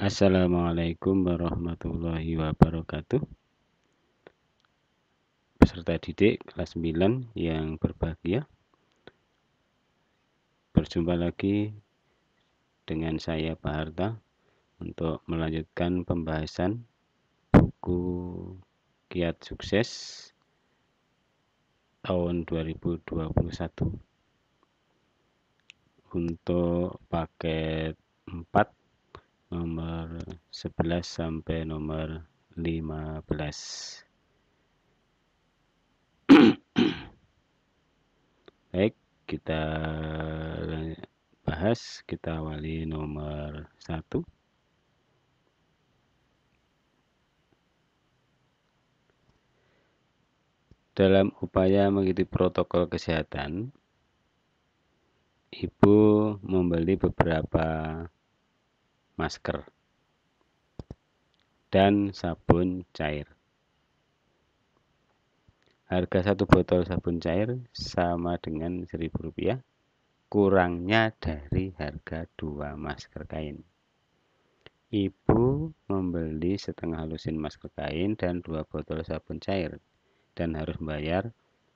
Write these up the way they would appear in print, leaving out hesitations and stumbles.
Assalamualaikum warahmatullahi wabarakatuh. Peserta didik kelas 9 yang berbahagia, berjumpa lagi dengan saya Pak Harta untuk melanjutkan pembahasan buku Kiat Sukses tahun 2021 untuk paket 4 nomor 11 sampai nomor 15. Baik, kita bahas, kita awali nomor 1. Dalam upaya mengikuti protokol kesehatan, Ibu membeli beberapa masker dan sabun cair. Harga satu botol sabun cair sama dengan Rp1.000, kurangnya dari harga 2 masker kain. Ibu membeli setengah lusin masker kain dan 2 botol sabun cair dan harus membayar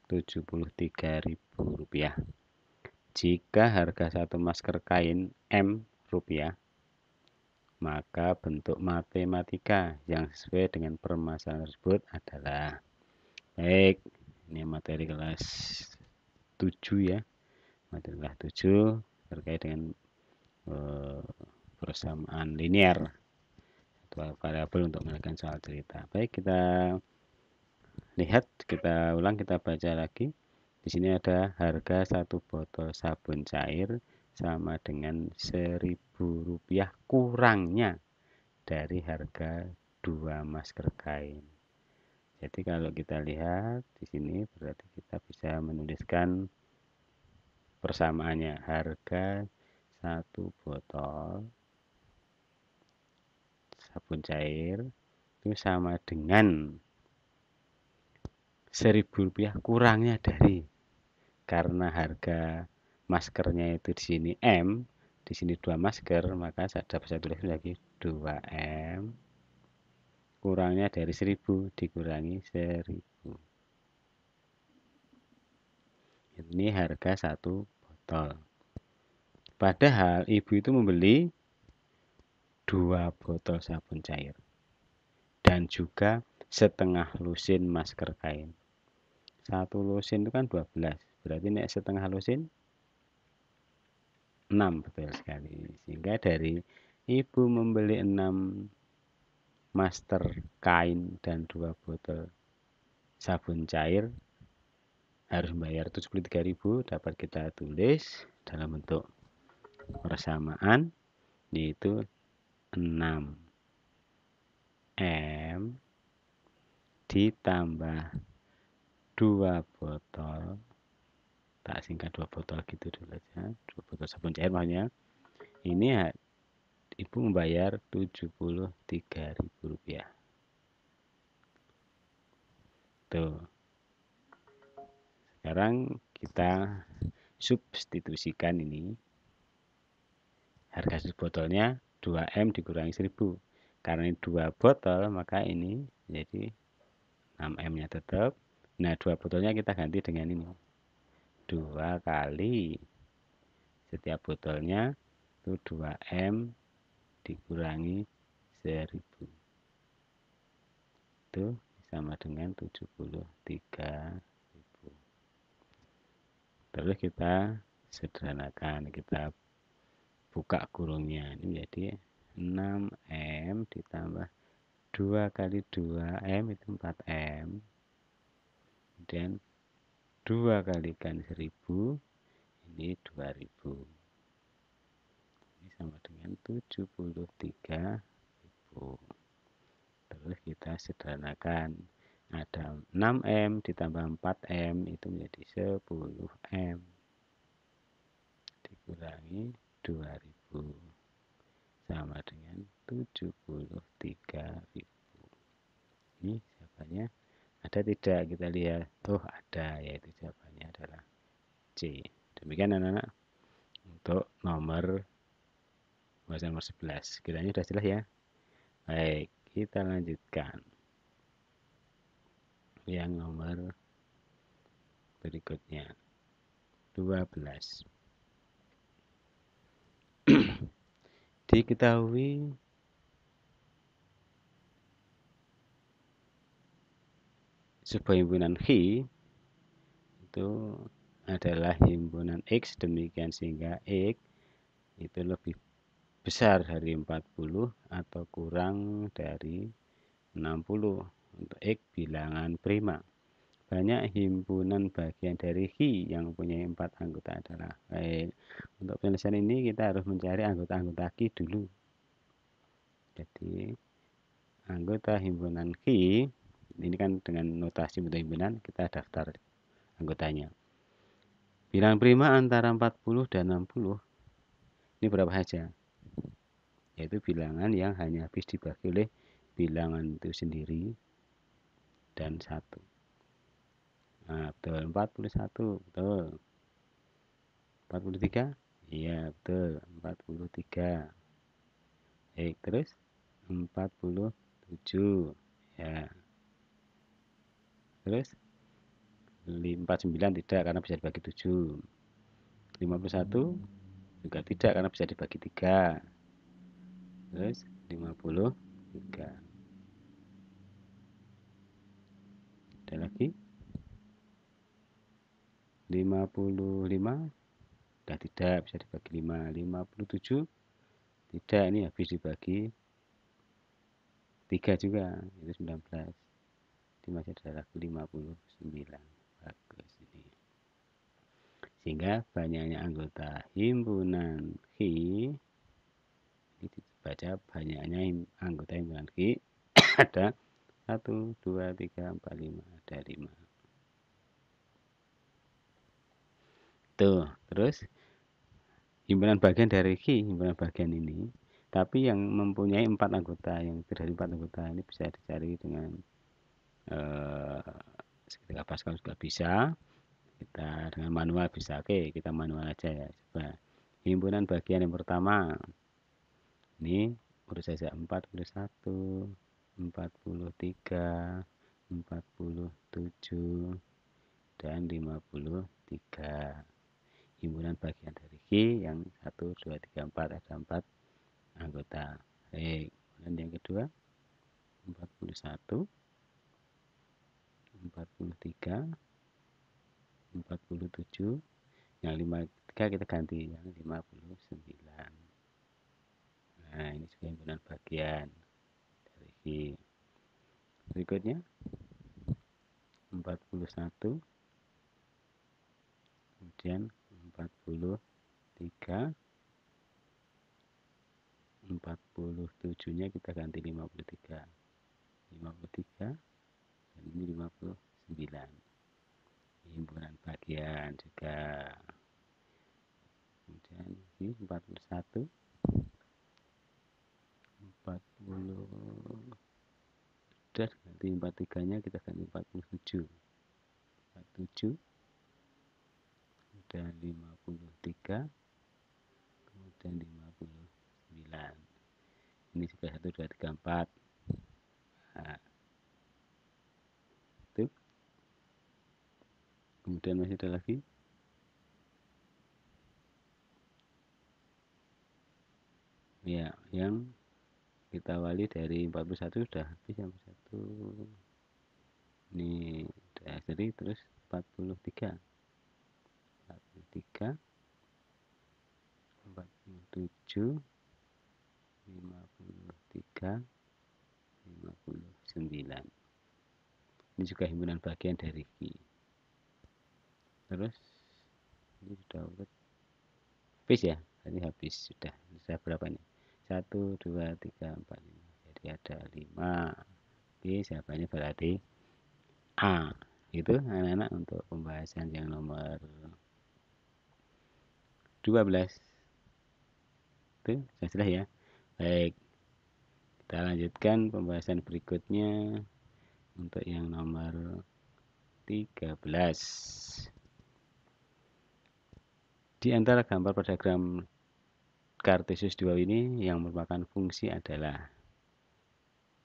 Rp73.000. Jika harga satu masker kain Rp, maka bentuk matematika yang sesuai dengan permasalahan tersebut adalah, baik, ini materi kelas 7 ya, materi kelas 7 terkait dengan persamaan linear atau variabel untuk melakukan soal cerita. Baik, kita lihat, kita ulang, kita baca lagi. Di sini ada harga satu botol sabun cair sama dengan Rp1.000, kurangnya dari harga 2 masker kain. Jadi kalau kita lihat di sini berarti kita bisa menuliskan persamaannya. Harga satu botol sabun cair itu sama dengan Rp1.000, kurangnya dari, karena harga maskernya itu di sini M, di sini 2 masker, maka saya dapat saya tulis lagi 2M kurangnya dari 1.000 dikurangi 1.000. Ini harga satu botol. Padahal ibu itu membeli 2 botol sabun cair dan juga setengah lusin masker kain. Satu lusin itu kan 12, berarti nek setengah lusin 6, betul sekali. Sehingga dari ibu membeli 6 masker kain dan 2 botol sabun cair harus membayar Rp73.000, dapat kita tulis dalam bentuk persamaan, yaitu 6M ditambah 2 botol, tak singkat 2 botol gitu dulu aja, 2 botol sabun cair makanya. Ini ibu membayar Rp73.000. Tuh. Sekarang kita substitusikan ini. Harga botolnya 2M dikurangi 1.000. Karena ini 2 botol, maka ini jadi 6M-nya tetap. Nah, 2 botolnya kita ganti dengan ini. 2 kali setiap botolnya itu 2M dikurangi 1.000. Itu sama dengan 73.000. Terus kita sederhanakan, kita buka kurungnya, ini menjadi 6M ditambah 2 kali 2M itu 4M, kemudian 2 kalikan 1.000 ini 2.000, ini sama dengan 73.000. Terus kita sederhanakan, ada 6M ditambah 4M itu menjadi 10M dikurangi 2.000 sama dengan 73.000. Ini jawabannya ada tidak? Kita lihat. Oh, ada, yaitu jawabannya adalah C. Demikian anak-anak untuk nomor pembahasan nomor 11. Kiranya sudah jelas ya. Baik, kita lanjutkan yang nomor berikutnya 12. Diketahui sebuah himpunan X itu adalah himpunan X, demikian sehingga X itu lebih besar dari 40 atau kurang dari 60 untuk X bilangan prima. Banyak himpunan bagian dari X yang mempunyai 4 anggota adalah. Baik, untuk penyelesaian ini kita harus mencari anggota-anggota X dulu. Jadi anggota himpunan X ini kan dengan notasi bentuk himpunan kita daftar anggotanya. Bilangan prima antara 40 dan 60 ini berapa saja? Yaitu bilangan yang hanya habis dibagi oleh bilangan itu sendiri dan 1. Nah, betul. 41, betul. 43? Iya, betul. 43. Terus 47. Ya. Terus 49 tidak karena bisa dibagi 7. 51 juga tidak karena bisa dibagi 3. Terus 53. Ada lagi 55 sudah tidak bisa dibagi 5. 57 tidak, ini habis dibagi 3 juga, itu 19. Ini masih ada lagi 59. Bagus ini. Sehingga banyaknya anggota himpunan X ini dibaca banyaknya anggota himpunan X ada 1, 2, 3, 4, 5, ada 5. Tuh, terus himpunan bagian dari X, himpunan bagian ini, tapi yang mempunyai 4 anggota, yang dari 4 anggota ini bisa dicari dengan seketika Pascal juga bisa, kita dengan manual bisa. Oke, kita manual aja ya. Coba himpunan bagian yang pertama ini urut saja 41, 43, 47, dan 53. Himpunan bagian dari Q yang 1, 2, 3, 4 ada 4 anggota. Baik, kemudian yang kedua 41, 43, 47, yang 53 kita ganti yang 59. Nah, ini juga himpunan bagian dari Q. Berikutnya 41, kemudian 43, 47-nya kita ganti 53. 53 dan ini 59. Himpunan bagian juga. Kemudian ini 41, 40, sudah ganti 43-nya kita ganti 47. 47 dan 53, kemudian 59. Ini juga 1, 2, 3, 4. Nah, itu. Kemudian masih ada lagi ya, yang kita awali dari 41 sudah habis yang 1. Ini sudah jadi, terus 43, 47, 53, 59. Ini juga himpunan bagian dari Q. Terus ini sudah urut habis ya, ini habis sudah berapa nih? 1, 2, 3, 4, 5. Jadi ada 5. Oke, jawabannya berarti A. Itu anak-anak untuk pembahasan yang nomor 12. Itu sudah jelas ya. Baik, kita lanjutkan pembahasan berikutnya untuk yang nomor 13. Di antara gambar pada Kartesius 2 ini yang merupakan fungsi adalah,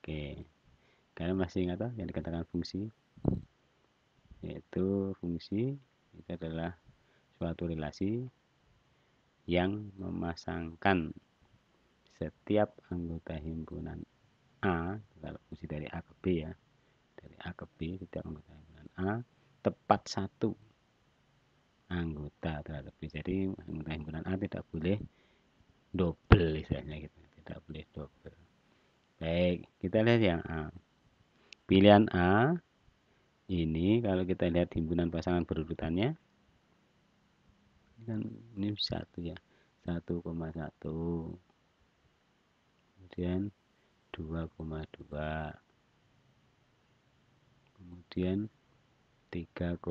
oke, kalian masih ingat yang dikatakan fungsi? Yaitu fungsi itu adalah suatu relasi yang memasangkan setiap anggota himpunan A, kalau fungsi dari A ke B ya, dari A ke B, setiap anggota himpunan A tepat satu anggota terhadap B. Jadi anggota himpunan A tidak boleh double istilahnya gitu, tidak boleh double. Baik, kita lihat yang A. Pilihan A ini kalau kita lihat himpunan pasangan berurutannya, ini kan ini satu ya, 1,1, kemudian 2,2, kemudian 3,1,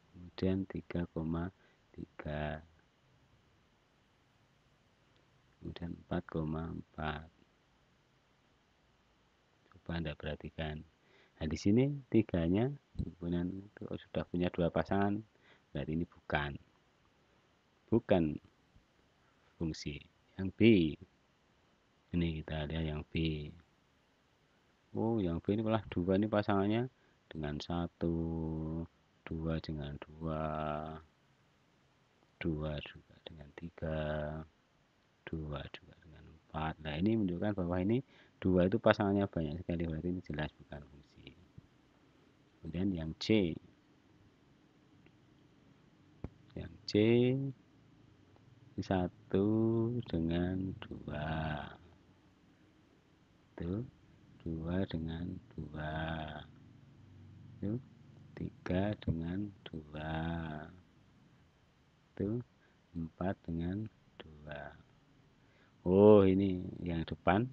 kemudian 3,3, kemudian 4,4. Coba Anda perhatikan. Nah, di sini tiganya himpunan itu sudah punya dua pasangan, berarti ini bukan fungsi. Yang B, ini kita lihat yang B. Oh, yang B ini malah dua, ini pasangannya dengan 1, 2 dengan 2, 2 juga dengan 3, 2 juga dengan 4. Nah, ini menunjukkan bahwa ini 2 itu pasangannya banyak sekali, berarti ini jelas bukan fungsi. Kemudian yang C. Yang C 1 dengan 2. Itu 2 dengan 2. Itu 3 dengan 2. Itu 4 dengan 2. Oh, ini yang depan.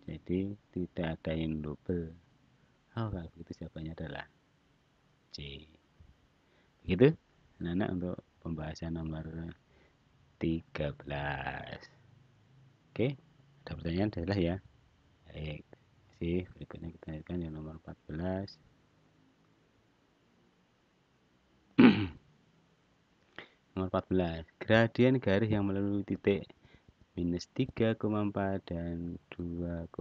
Jadi tidak ada yang double. Oh, kalau begitu jawabannya adalah C. Begitu, anak-anak, untuk pembahasan nomor 13. Oke, ada pertanyaan adalah ya. Baik, masih berikutnya kita lihat yang nomor 14. Nomor 14, gradien garis yang melalui titik minus 3,4 dan 2,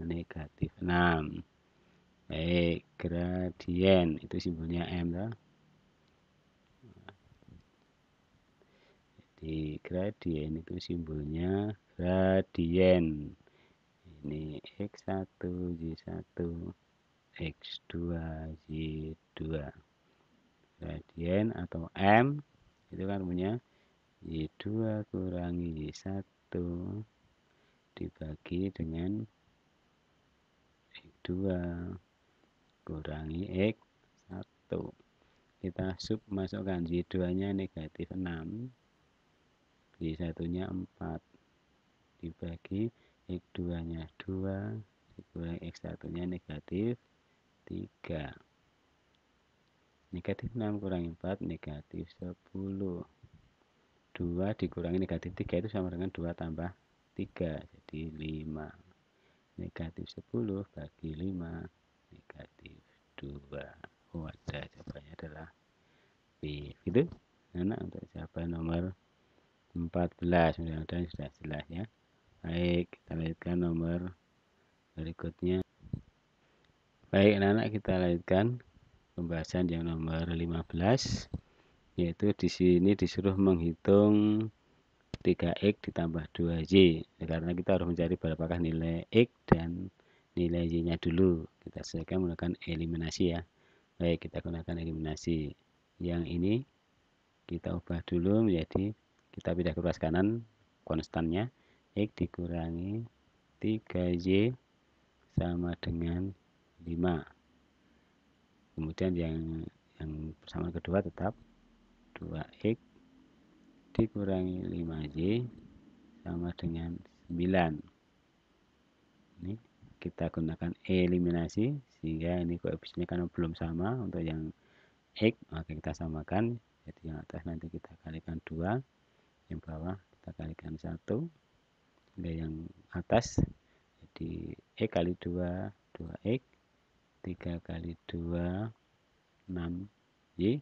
negatif 6. Baik, gradien itu simbolnya M ya. Jadi gradien itu simbolnya gradien. Ini X1, Y1, X2, Y2. Gradien atau M itu kan punya Y2 kurangi Y1 dibagi dengan X2 kurangi X1. Kita sub masukkan Y2 nya negatif 6, Y1 nya 4 dibagi X2 nya 2 dikurangi X1 nya negatif 3. Negatif 6 kurangi 4 negatif 10. 2 dikurangi negatif 3 itu sama dengan 2 tambah 3, jadi 5. Negatif 10 bagi 5 negatif 2. Oh, ada jawabannya adalah B. Gitu anak, untuk jawaban nomor 14. Mudah-mudahan sudah jelas ya. Baik, kita lanjutkan nomor berikutnya. Baik anak-anak, kita lanjutkan pembahasan yang nomor 15, yaitu di sini disuruh menghitung 3x ditambah 2y. Karena kita harus mencari berapakah nilai x dan nilai y-nya dulu. Kita sesuaikan menggunakan eliminasi ya. Baik, kita gunakan eliminasi. Yang ini kita ubah dulu menjadi, kita pindah ke ruas kanan, konstannya x dikurangi 3y sama dengan 5. Kemudian yang persamaan kedua tetap 2x dikurangi 5y sama dengan 9. Ini kita gunakan eliminasi sehingga ini koefisiennya kan belum sama. Untuk yang x maka kita samakan, jadi yang atas nanti kita kalikan 2, yang bawah kita kalikan 1, hingga yang atas jadi x kali 2 2x, 3 kali 2 6y,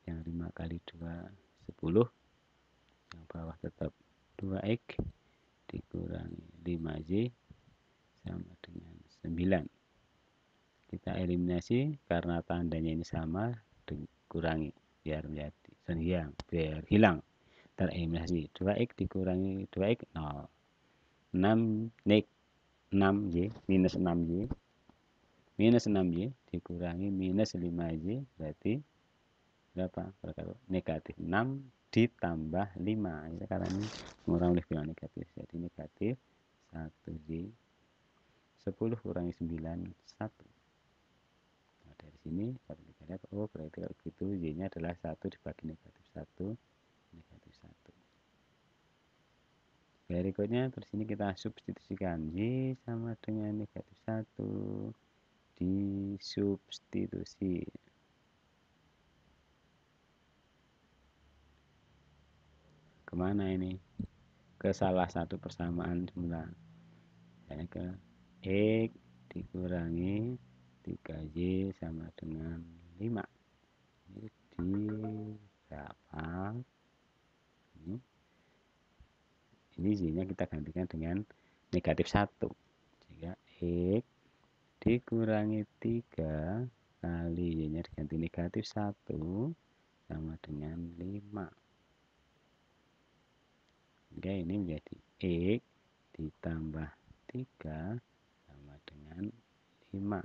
yang 5 kali 2 10, yang bawah tetap 2X dikurangi 5Y sama dengan 9. Kita eliminasi karena tandanya ini sama, dikurangi biar hilang tereliminasi. 2X dikurangi 2X 0. 6 nek 6Y minus 6Y dikurangi minus 5Y berarti berapa? Negatif 6 ditambah 5. Ini karena ini mengurang oleh bilangan negatif, jadi negatif 1Y. 10 kurangi 9 1. Nah, dari sini kalau kita lihat, oh berarti kalau gitu Y nya adalah 1 dibagi negatif 1, negatif 1. Berikutnya terus ini kita substitusikan Y sama dengan negatif 1, disubstitusi. Kemana ini? Ke salah satu persamaan semula. Jadi ke X dikurangi 3Y sama dengan 5. Ini didapat. Ini Y-nya kita gantikan dengan negatif 1. Jika X dikurangi 3 kali Y-nya diganti negatif 1 sama dengan 5. Oke, ini menjadi X ditambah 3 sama dengan 5.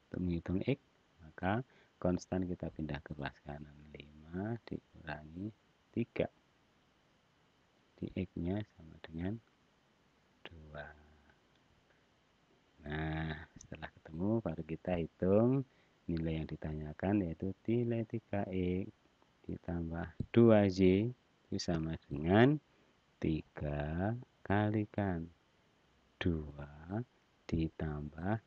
Untuk menghitung X, maka konstan kita pindah ke kelas kanan. 5 dikurangi 3. Di X-nya sama dengan 2. Nah, setelah ketemu baru kita hitung nilai yang ditanyakan, yaitu nilai 3X ditambah 2Y itu sama dengan 3 kalikan 2 ditambah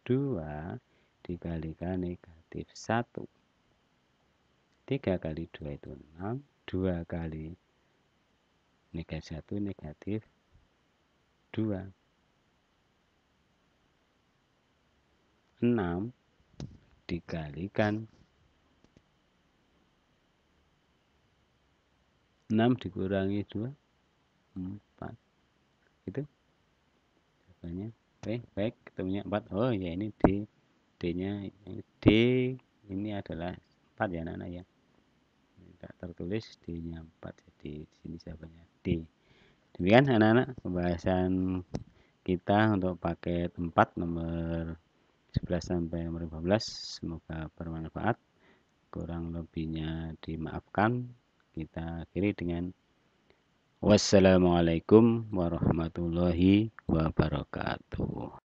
2 dikalikan negatif 1. 3 kali 2 itu 6. 2 kali negatif 1 negatif 2. 6 dikalikan 6 dikurangi 2 4. Itu jawabannya. Oke, baik, ketemunya 4. Oh ya, ini D nya D ini adalah 4 ya anak-anak ya. Tidak tertulis D nya 4, jadi di sini jawabannya D. Demikian anak-anak pembahasan kita untuk paket 4 nomor 11 sampai nomor 15. Semoga bermanfaat. Kurang lebihnya dimaafkan. Kita akhiri dengan wassalamualaikum warahmatullahi wabarakatuh.